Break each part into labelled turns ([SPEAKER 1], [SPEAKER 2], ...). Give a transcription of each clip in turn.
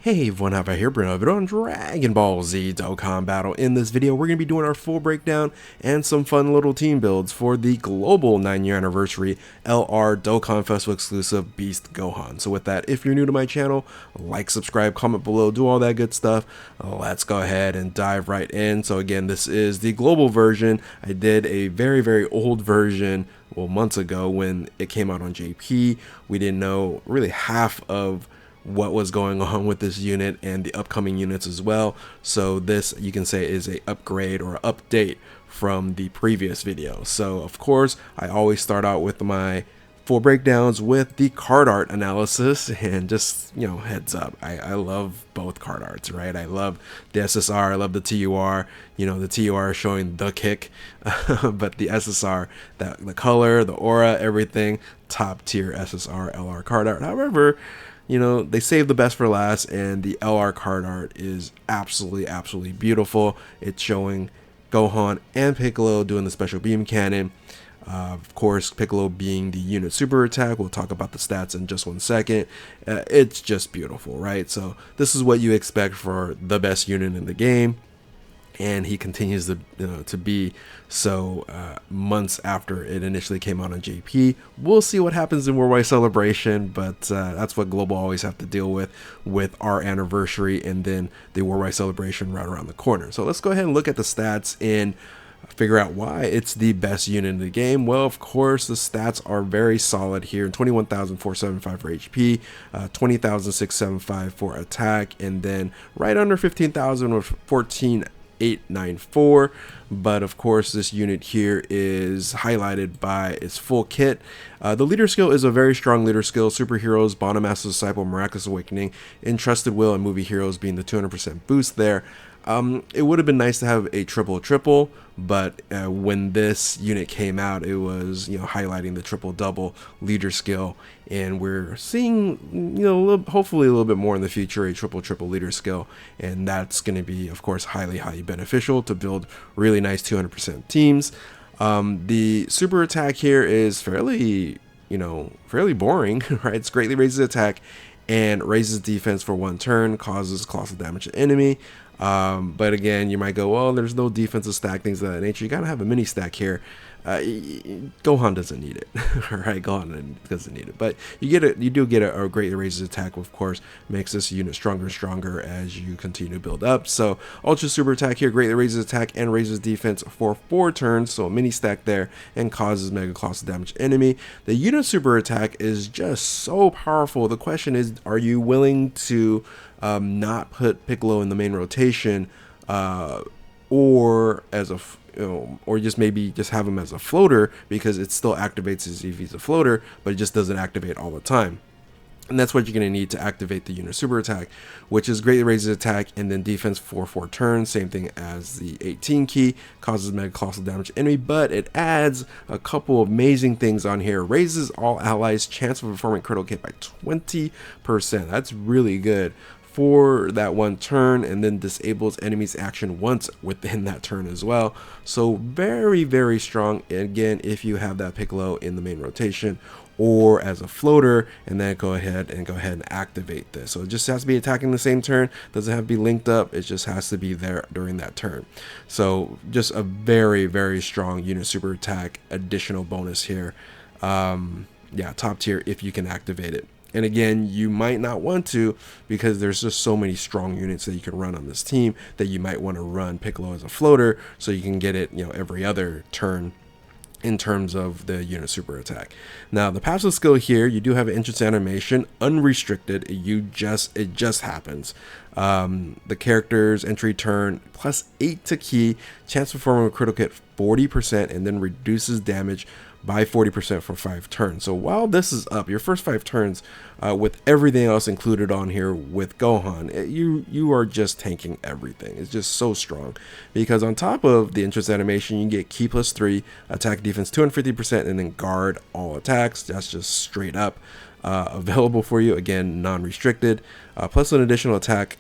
[SPEAKER 1] Hey everyone, how about here, Bruno? Video on Dragon Ball Z Dokkan Battle. In this video, we're going to be doing our full breakdown and some fun little team builds for the global 9-year anniversary LR Dokkan Festival exclusive Beast Gohan. So with that, if you're new to my channel, like, subscribe, comment below, do all that good stuff. Let's go ahead and dive right in. So again, this is the global version. I did a very old version, well, months ago when it came out on JP. We didn't know really half of what was going on with this unit and the upcoming units as well. So this, you can say, is a upgrade or update from the previous video. So of course, I always start out with my full breakdowns with the card art analysis, and just, you know, heads up, I love both card arts, right? I love the SSR, I love the TUR. You know, the TUR showing the kick, but the SSR, the color, the aura, everything, top tier SSR LR card art. However, you know, they saved the best for last, and the LR card art is absolutely beautiful. It's showing Gohan and Piccolo doing the special beam cannon. Of course, Piccolo being the unit super attack. We'll talk about the stats in just 1 second. It's just beautiful, right? So this is what you expect for the best unit in the game. And he continues to be so months after it initially came out on JP. We'll see what happens in Worldwide Celebration, but that's what Global always have to deal with our anniversary and then the Worldwide Celebration right around the corner. So let's go ahead and look at the stats and figure out why it's the best unit in the game. Well, of course, the stats are very solid here. 21,475 for HP, 20,675 for attack, and then right under 15,000 with 14,894. But of course, this unit here is highlighted by its full kit. The leader skill is a very strong leader skill. Superheroes, Bond Master Disciple, Miraculous Awakening, Entrusted Will, and Movie Heroes being the 200% boost there. It would have been nice to have a triple, but when this unit came out, it was, you know, highlighting the triple-double leader skill, and we're seeing, you know, hopefully a little bit more in the future, a triple leader skill, and that's going to be, of course, highly beneficial to build really nice 200% teams. The super attack here is fairly boring, right? It's greatly raises attack and raises defense for 1 turn, causes colossal damage to enemy. But again, you might go, well, there's no defensive stack, things of that nature. You gotta have a mini stack here. Gohan doesn't need it, right? Gohan doesn't need it, but you do get a greatly raises attack, of course, makes this unit stronger and stronger as you continue to build up. So ultra super attack here greatly raises attack and raises defense for 4 turns, so a mini stack there, and causes mega colossal damage to enemy. The unit super attack is just so powerful. The question is, are you willing to not put Piccolo in the main rotation, or as a or just maybe just have him as a floater, because it still activates as if he's a floater, but it just doesn't activate all the time. And that's what you're going to need to activate the unit super attack, which is greatly raises attack and then defense for 4 turns. Same thing as the 18 key, causes mega colossal damage to enemy, but it adds a couple of amazing things on here. Raises all allies' chance of performing critical hit by 20%. That's really good for that 1 turn, and then disables enemies action once within that turn as well. So very strong, again, if you have that Piccolo in the main rotation or as a floater, and then go ahead and activate this. So it just has to be attacking the same turn, doesn't have to be linked up, it just has to be there during that turn. So just a very strong unit super attack additional bonus here. Yeah, top tier if you can activate it. And again, you might not want to, because there's just so many strong units that you can run on this team that you might want to run Piccolo as a floater, so you can get it, you know, every other turn in terms of the unit super attack. Now, the passive skill here, you do have an entrance animation, unrestricted. It just happens. The character's entry turn plus 8 to key, chance of performing a critical hit 40%, and then reduces damage by 40% for 5 turns. So while this is up, your first 5 turns, with everything else included on here with Gohan, you are just tanking everything. It's just so strong, because on top of the interest animation, you get key plus 3, attack defense 250%, and then guard all attacks. That's just straight up available for you. Again, non-restricted, plus an additional attack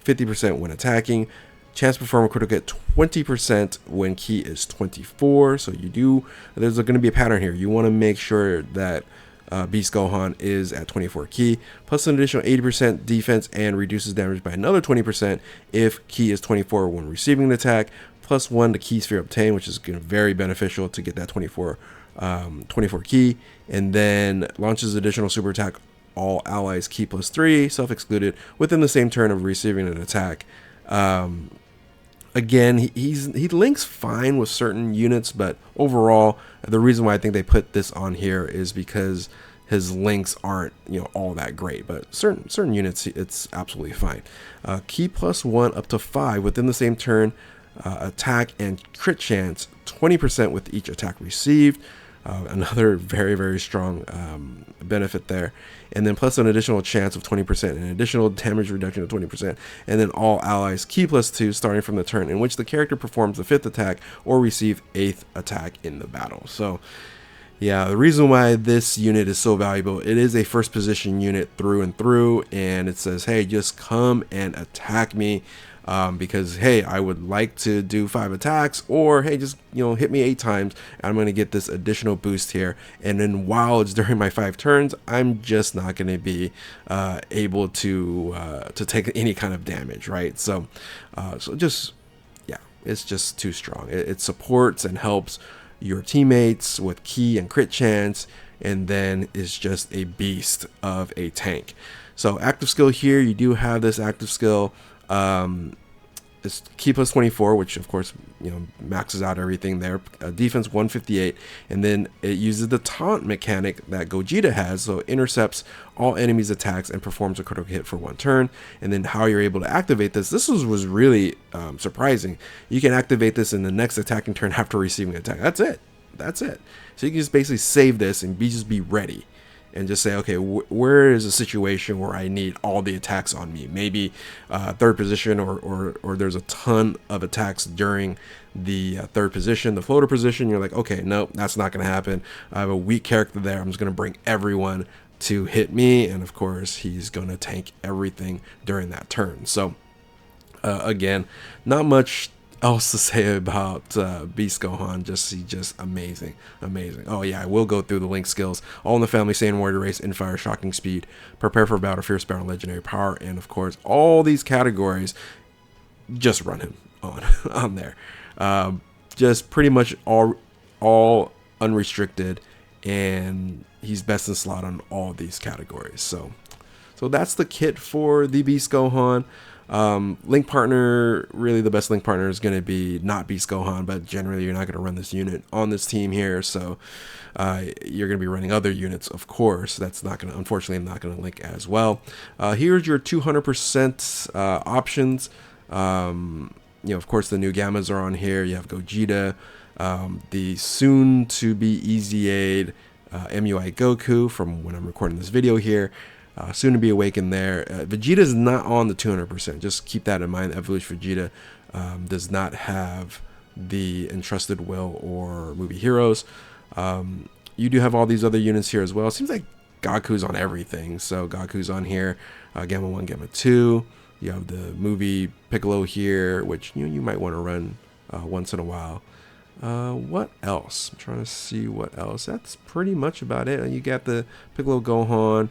[SPEAKER 1] 50% when attacking. Chance to perform a critical hit 20% when key is 24. So there's going to be a pattern here. You want to make sure that Beast Gohan is at 24 ki, plus an additional 80% defense and reduces damage by another 20% if ki is 24 when receiving an attack, plus 1 to ki sphere obtained, which is very beneficial to get that 24 ki, and then launches additional super attack, all allies ki plus 3, self-excluded, within the same turn of receiving an attack. Again, he links fine with certain units, but overall, the reason why I think they put this on here is because his links aren't, all that great. But certain units, it's absolutely fine. Ki plus 1 up to 5 within the same turn, attack and crit chance 20% with each attack received. Another very strong benefit there, and then plus an additional chance of 20% and additional damage reduction of 20%, and then all allies ki plus 2 starting from the turn in which the character performs the 5th attack or receive 8th attack in the battle. So yeah, the reason why this unit is so valuable, it is a first position unit through and through, and it says, hey, just come and attack me. Because hey, I would like to do 5 attacks, or hey, just hit me 8 times. I'm going to get this additional boost here, and then while it's during my 5 turns, I'm just not going to be able to take any kind of damage, right? So just yeah, it's just too strong. It supports and helps your teammates with ki and crit chance, and then is just a beast of a tank. So active skill here, you do have this active skill. It's ki plus 24, which of course maxes out everything there. Defense 158, and then it uses the taunt mechanic that Gogeta has, so it intercepts all enemies' attacks and performs a critical hit for 1 turn. And then how you're able to activate this was really surprising. You can activate this in the next attacking turn after receiving an attack. That's it. So you can just basically save this and just be ready. And just say, okay, where is a situation where I need all the attacks on me? Maybe 3rd position, or there's a ton of attacks during the 3rd position, the floater position. You're like, okay, no, that's not going to happen. I have a weak character there. I'm just going to bring everyone to hit me. And of course, he's going to tank everything during that turn. So again, not much else to say about Beast Gohan. Just amazing. Oh yeah, I will go through the link skills. All in the family, Saiyan Warrior Race, in fire, shocking speed, prepare for battle, fierce battle, legendary power, and of course all these categories. Just run him on there. Just pretty much all unrestricted, and he's best in slot on all these categories. So that's the kit for the Beast Gohan. Link partner, really the best link partner is going to be not Beast Gohan, but generally you're not going to run this unit on this team here, so you're going to be running other units, of course. That's unfortunately not going to link as well. Here's your 200% options. Of course the new Gammas are on here. You have Gogeta, the soon to be Easy Aid MUI Goku from when I'm recording this video here. Soon to be awakened there. Vegeta is not on the 200%. Just keep that in mind. Evolution Vegeta does not have the Entrusted Will or Movie Heroes. You do have all these other units here as well. It seems like Gaku's on everything. So Gaku's on here. Gamma 1, Gamma 2. You have the movie Piccolo here, which you might want to run once in a while. What else? I'm trying to see what else. That's pretty much about it. You got the Piccolo Gohan.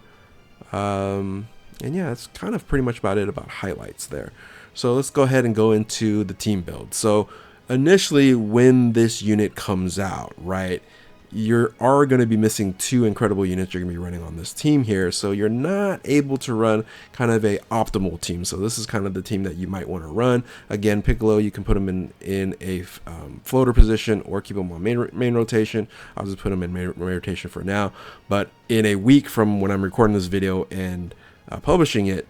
[SPEAKER 1] And yeah, that's kind of pretty much about it about highlights there. So let's go ahead and go into the team build. So initially when this unit comes out, right, you are going to be missing 2 incredible units you're going to be running on this team here. So you're not able to run kind of a optimal team. So this is kind of the team that you might want to run. Again, Piccolo, you can put him in a floater position or keep him on main rotation. I'll just put him in main rotation for now. But in a week from when I'm recording this video and publishing it,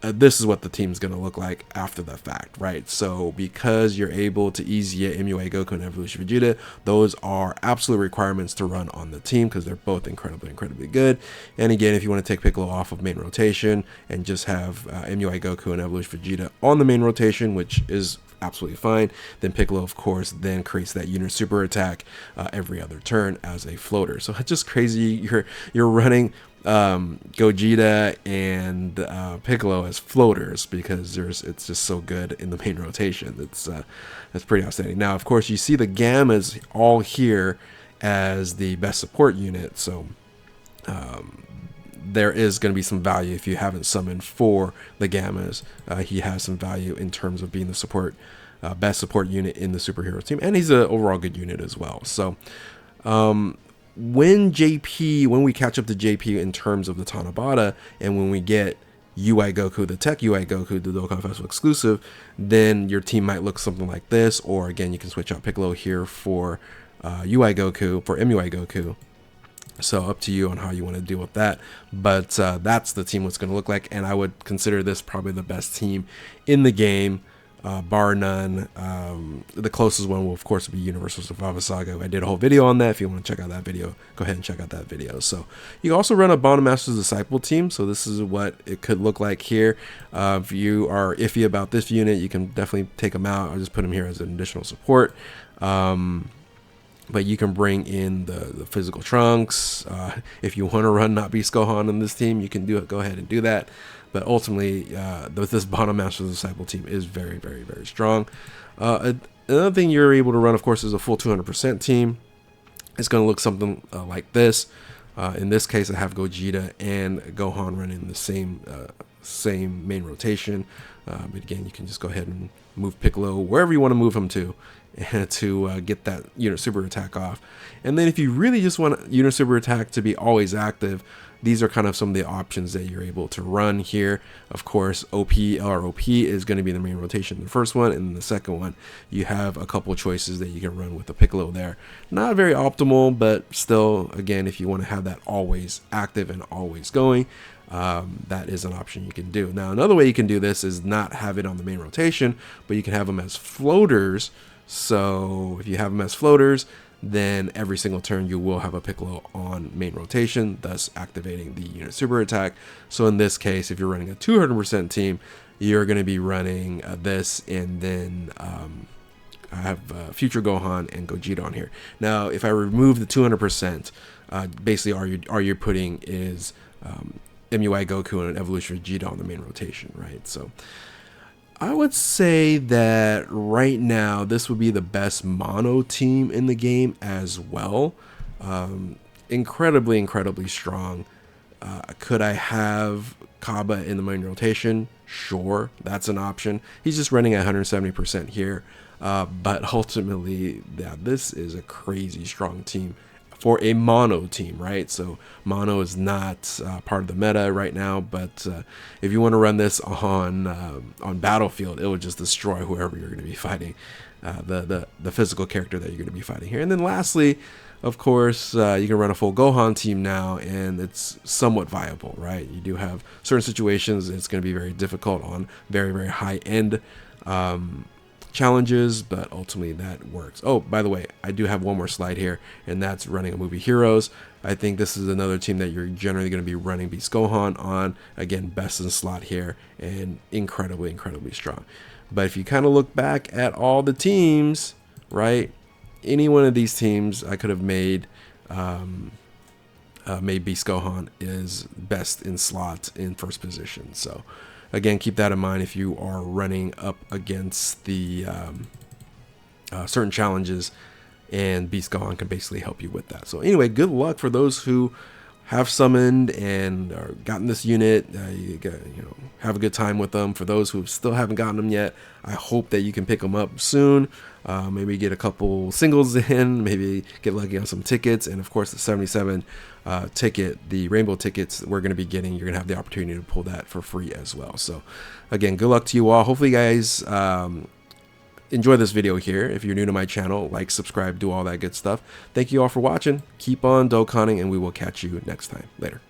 [SPEAKER 1] this is what the team's going to look like after the fact, right? So because you're able to easy it MUA Goku and Evolution Vegeta, those are absolute requirements to run on the team because they're both incredibly good. And again, if you want to take Piccolo off of main rotation and just have MUI Goku and Evolution Vegeta on the main rotation, which is absolutely fine, then Piccolo of course then creates that unit super attack every other turn as a floater. So it's just crazy. You're running Gogeta and Piccolo as floaters because it's just so good in the main rotation. That's pretty outstanding. Now of course you see the Gammas all here as the best support unit, so there is going to be some value if you haven't summoned for the Gammas. He has some value in terms of being the support, best support unit in the superhero team, and he's an overall good unit as well. So when we catch up to JP in terms of the Tanabata, and when we get UI Goku, the Tech UI Goku, the Dokkan Festival exclusive, then your team might look something like this. Or again, you can switch out Piccolo here for UI Goku, for MUI Goku. So up to you on how you want to deal with that. But that's the team what's going to look like. And I would consider this probably the best team in the game, bar none. The closest one will, of course, be Universal Survival Saga. I did a whole video on that. If you want to check out that video, go ahead and check out that video. So you can also run a Bond Master's Disciple team. So this is what it could look like here. If you are iffy about this unit, you can definitely take them out. I'll just put them here as an additional support. But you can bring in the physical Trunks. If you want to run Not Beast Gohan in this team, you can do it. Go ahead and do that. But ultimately, this Bottom Master's Disciple team is very, very, very strong. Another thing you're able to run, of course, is a full 200% team. It's going to look something like this. In this case, I have Gogeta and Gohan running the same main rotation. But again, you can just go ahead and move Piccolo wherever you want to move him to get that unit super attack off. And then if you really just want unit super attack to be always active, these are kind of some of the options that you're able to run here. Of course, OP, LROP is going to be the main rotation, the first one, and the second one, you have a couple choices that you can run with the Piccolo there. Not very optimal, but still, again, if you want to have that always active and always going, that is an option you can do. Now, another way you can do this is not have it on the main rotation, but you can have them as floaters. So if you have them as floaters, then every single turn you will have a Piccolo on main rotation, thus activating the unit super attack. So in this case, if you're running a 200% team, you're going to be running this, and then I have Future Gohan and Gogeta on here. Now, if I remove the 200%, basically all you're putting is MUI Goku and an Evolution Vegeta on the main rotation, right? So I would say that right now this would be the best mono team in the game as well. Incredibly strong. Could I have Kaba in the main rotation? Sure, that's an option. He's just running at 170% here. But ultimately, yeah, this is a crazy strong team for a mono team, right? So mono is not part of the meta right now, but if you want to run this on Battlefield, it will just destroy whoever you're going to be fighting, the physical character that you're going to be fighting here. And then lastly, of course, you can run a full Gohan team now, and it's somewhat viable, right? You do have certain situations it's going to be very difficult on very high end challenges, but ultimately that works. Oh, by the way, I do have one more slide here, and that's running a Movie Heroes. I think this is another team that you're generally going to be running Beast Gohan on. Again, best in slot here, and incredibly strong. But if you kind of look back at all the teams, right, any one of these teams I could have made Beast Gohan is best in slot in first position. So again, keep that in mind if you are running up against the certain challenges, and Beast Gohan can basically help you with that. So anyway, good luck for those who have summoned and are gotten this unit. Have a good time with them. For those who still haven't gotten them yet, I hope that you can pick them up soon. Maybe get a couple singles in, maybe get lucky on some tickets, and of course the 77 ticket, the rainbow tickets we're going to be getting, you're going to have the opportunity to pull that for free as well. So again, good luck to you all. Hopefully you guys enjoy this video here. If you're new to my channel, like, subscribe, do all that good stuff. Thank you all for watching. Keep on Dokkaning, and we will catch you next time. Later.